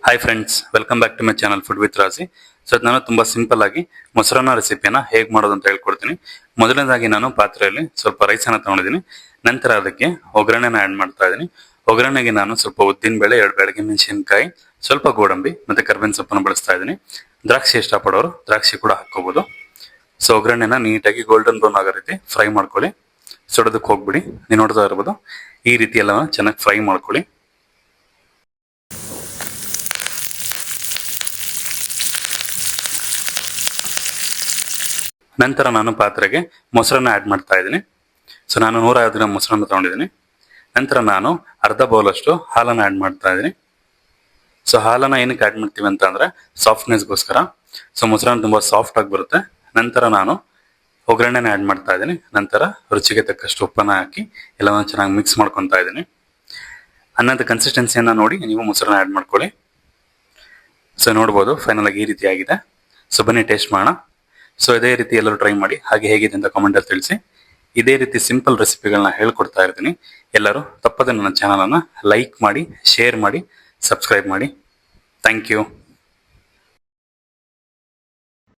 Hi friends, welcome back to my channel food with Raji. So ನಾನು ತುಂಬಾ simple ಆಗಿ ಮೊಸರನ್ನ ರೆಸಿಪಿಯನ್ನ ಹೇಗೆ ಮಾಡೋದು ಅಂತ ಹೇಳ್ಕೊಡ್ತೀನಿ. ಮೊದಲನೇದಾಗಿ ನಾನು ಪಾತ್ರೆಯಲ್ಲಿ ಸ್ವಲ್ಪ ರೈಸ್ ಅನ್ನ ತಗೊಂಡಿದ್ದೀನಿ. ನಂತರ ಅದಕ್ಕೆ ಒಗ್ಗರಣೆನ ಆಡ್ ಮಾಡ್ತಾ ಇದ್ದೀನಿ. ಒಗ್ಗರಣೆಗೆ ನಾನು ಸ್ವಲ್ಪ ಉದ್ದಿನ ಬೇಳೆ, 2 ಬೆಳಗ್ಗೆ ಮೆಣಸಿನಕಾಯಿ, ಸ್ವಲ್ಪ ಗೋಡಂಬಿ ಮತ್ತೆ ಕರ್ಬೇವಿನ ಸೊಪ್ಪನ್ನು ಬಳಸ್ತಾ ಇದ್ದೀನಿ. ದ್ರಾಕ್ಷಿ ಇಷ್ಟಪಡೋರು ದ್ರಾಕ್ಷಿ ಕೂಡ ಹಾಕೋಬಹುದು. ಸೊ ಒಗ್ಗರಣೆನ ನೀಟಾಗಿ ಗೋಲ್ಡನ್ ಬ್ರೌನ್ ಆಗೋ ರೀತಿ ಫ್ರೈ ಮಾಡ್ಕೊಳ್ಳಿ. ಸುಡೋದಕ್ಕೆ ಹೋಗ್ಬಿಡಿ. ನೀವು ನೋಡ್ತಾ ಇರ್ಬೋದು, ಈ ರೀತಿ ಎಲ್ಲ ಚೆನ್ನಾಗಿ ಫ್ರೈ ಮಾಡ್ಕೊಳ್ಳಿ. ನಂತರ ನಾನು ಪಾತ್ರೆಗೆ ಮೊಸರನ್ನ ಆಡ್ ಮಾಡ್ತಾ ಇದ್ದೀನಿ. ಸೊ ನಾನು 150 ಗ್ರಾಮ್ ಮೊಸರನ್ನ ತಗೊಂಡಿದ್ದೀನಿ. ನಂತರ ನಾನು ಅರ್ಧ ಬೌಲ್ ಅಷ್ಟು ಹಾಲನ್ನು ಆಡ್ ಮಾಡ್ತಾ ಇದ್ದೀನಿ. ಸೊ ಹಾಲನ್ನ ಏನಕ್ಕೆ ಆಡ್ ಮಾಡ್ತೀವಿ ಅಂತ ಅಂದ್ರೆ ಸಾಫ್ಟ್ನೆಸ್ಗೋಸ್ಕರ. ಸೊ ಮೊಸರನ್ನ ತುಂಬಾ ಸಾಫ್ಟ್ ಆಗಿ ಬರುತ್ತೆ. ನಂತರ ನಾನು ಒಗ್ಗರಣೆನ ಆಡ್ ಮಾಡ್ತಾ ಇದ್ದೀನಿ. ನಂತರ ರುಚಿಗೆ ತಕ್ಕಷ್ಟು ಉಪ್ಪನ್ನ ಹಾಕಿ ಎಲ್ಲವನ್ನು ಚೆನ್ನಾಗಿ ಮಿಕ್ಸ್ ಮಾಡ್ಕೊತಾ ಇದ್ದೀನಿ. ಅನ್ನದ ಕನ್ಸಿಸ್ಟೆನ್ಸಿಯನ್ನ ನೋಡಿ ನೀವು ಮೊಸರನ್ನ ಆಡ್ ಮಾಡ್ಕೊಳ್ಳಿ. ಸೊ ನೋಡ್ಬೋದು ಫೈನಲ್ ಆಗಿ ಈ ರೀತಿ ಆಗಿದೆ. ಸೊ ಬನ್ನಿ ಟೇಸ್ಟ್ ಮಾಡೋಣ. ಸೊ ಇದೇ ರೀತಿ ಎಲ್ಲರೂ ಟ್ರೈ ಮಾಡಿ, ಹಾಗೆ ಹೇಗಿದೆ ಅಂತ ಕಾಮೆಂಟ್ ಅಲ್ಲಿ ತಿಳಿಸಿ. ಇದೇ ರೀತಿ ಸಿಂಪಲ್ ರೆಸಿಪಿಗಳನ್ನ ಹೇಳ್ಕೊಡ್ತಾ ಇರ್ತೀನಿ. ಎಲ್ಲರೂ ತಪ್ಪದೆ ನನ್ನ ಚಾನಲ್ ಅನ್ನ ಲೈಕ್ ಮಾಡಿ, ಶೇರ್ ಮಾಡಿ, ಸಬ್ಸ್ಕ್ರೈಬ್ ಮಾಡಿ. Thank you.